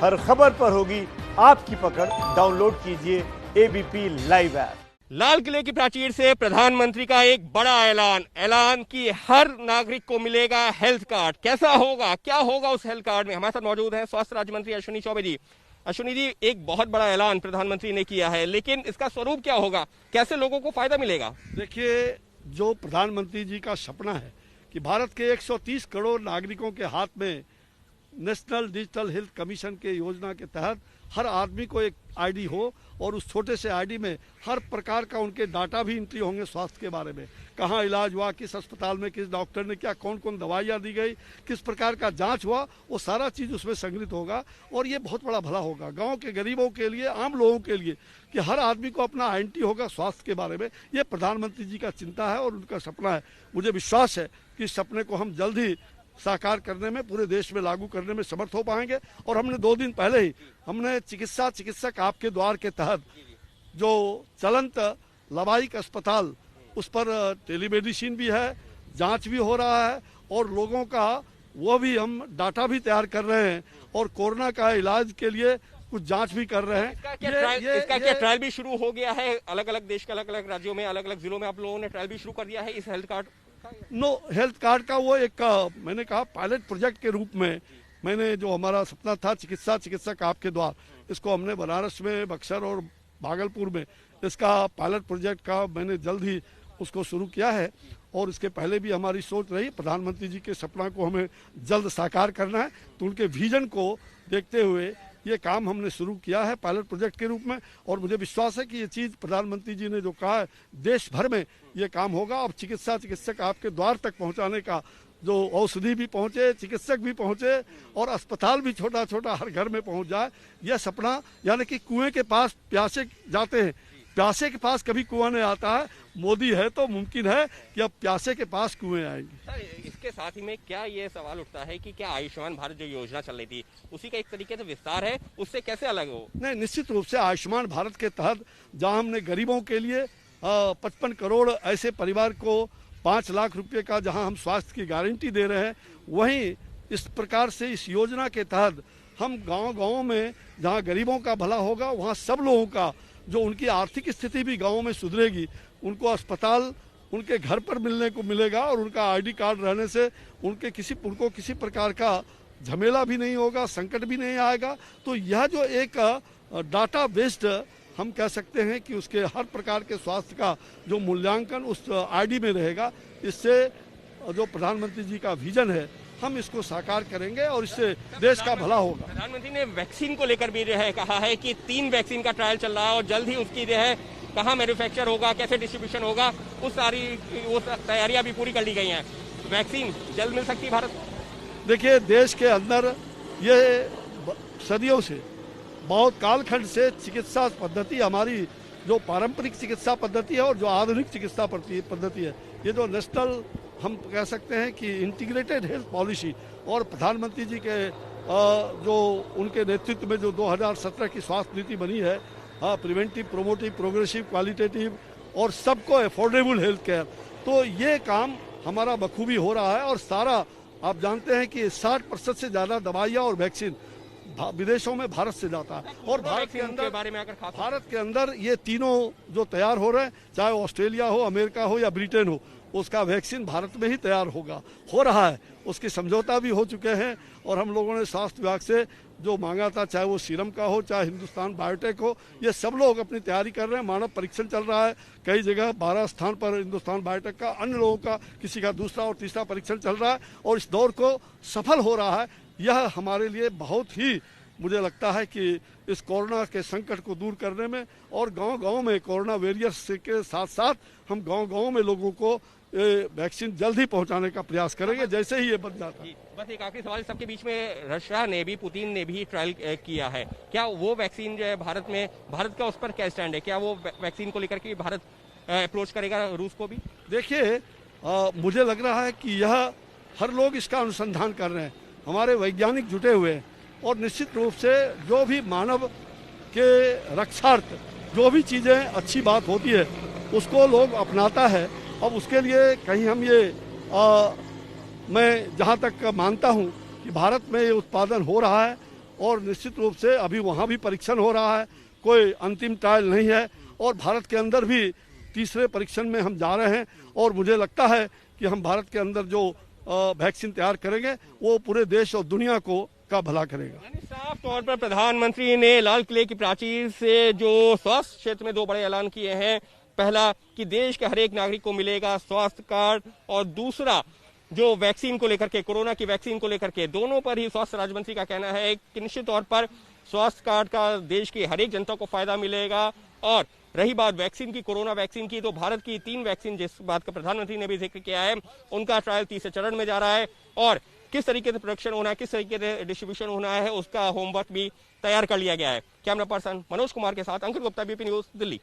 हर खबर पर होगी आपकी पकड़। डाउनलोड कीजिए एबीपी लाइव ऐप। लाल किले की प्राचीर से प्रधानमंत्री का एक बड़ा ऐलान कि हर नागरिक को मिलेगा हेल्थ कार्ड। कैसा होगा, क्या होगा उस हेल्थ कार्ड में? हमारे साथ मौजूद है स्वास्थ्य राज्य मंत्री अश्विनी चौबे जी। अश्विनी जी, एक बहुत बड़ा ऐलान प्रधानमंत्री ने किया है, लेकिन इसका स्वरूप क्या होगा, कैसे लोगों को फायदा मिलेगा? देखिए, जो प्रधानमंत्री जी का सपना है कि भारत के 130 करोड़ नागरिकों के हाथ में नेशनल डिजिटल हेल्थ कमीशन के योजना के तहत हर आदमी को एक आईडी हो और उस छोटे से आईडी में हर प्रकार का उनके डाटा भी एंट्री होंगे स्वास्थ्य के बारे में, कहाँ इलाज हुआ, किस अस्पताल में किस डॉक्टर ने क्या, कौन कौन दवाइयाँ दी गई, किस प्रकार का जांच हुआ, वो सारा चीज़ उसमें संग्रहित होगा। और ये बहुत बड़ा भला होगा गांव के गरीबों के लिए, आम लोगों के लिए, कि हर आदमी को अपना आइडेंटिटी होगा स्वास्थ्य के बारे में। ये प्रधानमंत्री जी का चिंता है और उनका सपना है। मुझे विश्वास है कि इस सपने को हम जल्द ही साकार करने में, पूरे देश में लागू करने में समर्थ हो पाएंगे। और हमने 2 दिन पहले ही हमने चिकित्सक आपके द्वार के तहत जो चलंत लवाइक अस्पताल, उस पर टेलीमेडिसिन भी है, जांच भी हो रहा है और लोगों का वो भी हम डाटा भी तैयार कर रहे हैं और कोरोना का इलाज के लिए कुछ जांच भी कर रहे हैं। इसका क्या ट्रायल भी शुरू हो गया है? अलग अलग देश के अलग अलग राज्यों में, अलग अलग जिलों में आप लोगों ने ट्रायल भी शुरू कर दिया है इस हेल्थ कार्ड? हेल्थ कार्ड का वो एक मैंने कहा पायलट प्रोजेक्ट के रूप में, मैंने जो हमारा सपना था चिकित्सक आपके द्वार, इसको हमने बनारस में, बक्सर और भागलपुर में इसका पायलट प्रोजेक्ट का मैंने जल्द ही उसको शुरू किया है। और इसके पहले भी हमारी सोच रही प्रधानमंत्री जी के सपना को हमें जल्द साकार करना है, तो उनके विजन को देखते हुए ये काम हमने शुरू किया है पायलट प्रोजेक्ट के रूप में। और मुझे विश्वास है कि ये चीज़ प्रधानमंत्री जी ने जो कहा है, देश भर में ये काम होगा। अब चिकित्सक आपके द्वार तक पहुंचाने का, जो औषधि भी पहुंचे, चिकित्सक भी पहुंचे और अस्पताल भी छोटा छोटा हर घर में पहुंच जाए, यह सपना। यानी कि कुएं के पास प्यासे जाते हैं, प्यासे के पास कभी कुआं नहीं आता है। मोदी है तो मुमकिन है कि अब प्यासे के पास कुएं आएंगे। सर, इसके साथ ही में क्या ये सवाल उठता है कि क्या आयुष्मान भारत जो योजना चल रही थी उसी का एक तरीके से विस्तार है, उससे कैसे अलग हो? नहीं, निश्चित रूप से आयुष्मान भारत के तहत जहां हमने गरीबों के लिए 55 करोड़ ऐसे परिवार को 5 लाख रुपए का जहां हम स्वास्थ्य की गारंटी दे रहे हैं, वहीं इस प्रकार से इस योजना के तहत हम गाँव में जहाँ गरीबों का भला होगा, वहाँ सब लोगों का, जो उनकी आर्थिक स्थिति भी गाँव में सुधरेगी, उनको अस्पताल उनके घर पर मिलने को मिलेगा और उनका आईडी कार्ड रहने से उनको किसी प्रकार का झमेला भी नहीं होगा, संकट भी नहीं आएगा। तो यह जो एक डाटा बेस्ड हम कह सकते हैं कि उसके हर प्रकार के स्वास्थ्य का जो मूल्यांकन उस आईडी में रहेगा, इससे जो प्रधानमंत्री जी का विजन है हम इसको साकार करेंगे और इससे देश का भला होगा। प्रधानमंत्री ने वैक्सीन को लेकर भी जो है कहा है कि 3 वैक्सीन का ट्रायल चल रहा है और जल्द ही उसकी जो है कहाँ मैन्युफैक्चर होगा, कैसे डिस्ट्रीब्यूशन होगा, वो तैयारियां भी पूरी कर ली गई हैं। वैक्सीन जल्द मिल सकती है भारत? देखिए, देश के अंदर ये सदियों से, बहुत कालखंड से चिकित्सा पद्धति, हमारी जो पारंपरिक चिकित्सा पद्धति है और जो आधुनिक चिकित्सा पद्धति है, ये जो नेशनल हम कह सकते हैं कि इंटीग्रेटेड हेल्थ पॉलिसी और प्रधानमंत्री जी के जो उनके नेतृत्व में जो 2017 की स्वास्थ्य नीति बनी है, प्रिवेंटिव, प्रोमोटिव, प्रोग्रेसिव, क्वालिटेटिव और सबको अफोर्डेबल हेल्थ केयर, तो ये काम हमारा बखूबी हो रहा है। और सारा आप जानते हैं कि 60% से ज़्यादा दवाइयाँ और वैक्सीन विदेशों में भारत से जाता है। और भारत के अंदर ये तीनों जो तैयार हो रहे हैं, चाहे ऑस्ट्रेलिया हो, अमेरिका हो या ब्रिटेन हो, उसका वैक्सीन भारत में ही तैयार हो रहा है। उसके समझौता भी हो चुके हैं और हम लोगों ने स्वास्थ्य विभाग से जो मांगा था, चाहे वो सीरम का हो, चाहे हिंदुस्तान बायोटेक हो, ये सब लोग अपनी तैयारी कर रहे हैं। मानव परीक्षण चल रहा है कई जगह, 12 स्थान पर हिंदुस्तान बायोटेक का, अन्य लोगों का किसी का दूसरा और तीसरा परीक्षण चल रहा है और इस दौर को सफल हो रहा है। यह हमारे लिए बहुत ही, मुझे लगता है कि इस कोरोना के संकट को दूर करने में और गांव-गांव में कोरोना वॉरियर्स के साथ साथ हम गांव-गांव में लोगों को वैक्सीन जल्द ही पहुंचाने का प्रयास करेंगे जैसे ही ये बन जाता है। बस एक आखिरी सवाल, सबके बीच में रशिया ने भी, पुतिन ने भी ट्रायल किया है, क्या वो वैक्सीन जो है भारत का उस पर क्या स्टैंड है? क्या वो वैक्सीन को लेकर के भारत अप्रोच करेगा रूस को भी? देखिए, मुझे लग रहा है कि यह हर लोग इसका अनुसंधान कर रहे हैं, हमारे वैज्ञानिक जुटे हुए हैं और निश्चित रूप से जो भी मानव के रक्षार्थ जो भी चीज़ें अच्छी बात होती है उसको लोग अपनाता है। अब उसके लिए कहीं हम ये मैं जहाँ तक मानता हूँ कि भारत में ये उत्पादन हो रहा है और निश्चित रूप से अभी वहाँ भी परीक्षण हो रहा है, कोई अंतिम ट्रायल नहीं है। और भारत के अंदर भी तीसरे परीक्षण में हम जा रहे हैं और मुझे लगता है कि हम भारत के अंदर जो वैक्सीन तैयार करेंगे वो पूरे देश और दुनिया को का भला करेगा। साफ तौर पर प्रधानमंत्री ने लाल किले की प्राचीर से जो स्वास्थ्य क्षेत्र में दो बड़े ऐलान किए हैं, पहला कि देश के हर एक नागरिक को मिलेगा स्वास्थ्य कार्ड, और दूसरा जो वैक्सीन को लेकर के, कोरोना की वैक्सीन को लेकर के, दोनों पर ही स्वास्थ्य राज्य मंत्री का कहना है कि निश्चित तौर पर स्वास्थ्य कार्ड का देश की हर एक जनता को फायदा मिलेगा। और रही बात वैक्सीन की, कोरोना वैक्सीन की, तो भारत की 3 वैक्सीन, जिस बात का प्रधानमंत्री ने भी जिक्र किया है, उनका ट्रायल तीसरे चरण में जा रहा है और किस तरीके से प्रोडक्शन होना है, किस तरीके से डिस्ट्रीब्यूशन होना है, उसका होमवर्क भी तैयार कर लिया गया है। कैमरा पर्सन मनोज कुमार के साथ अंकित गुप्ता, बीपी न्यूज, दिल्ली।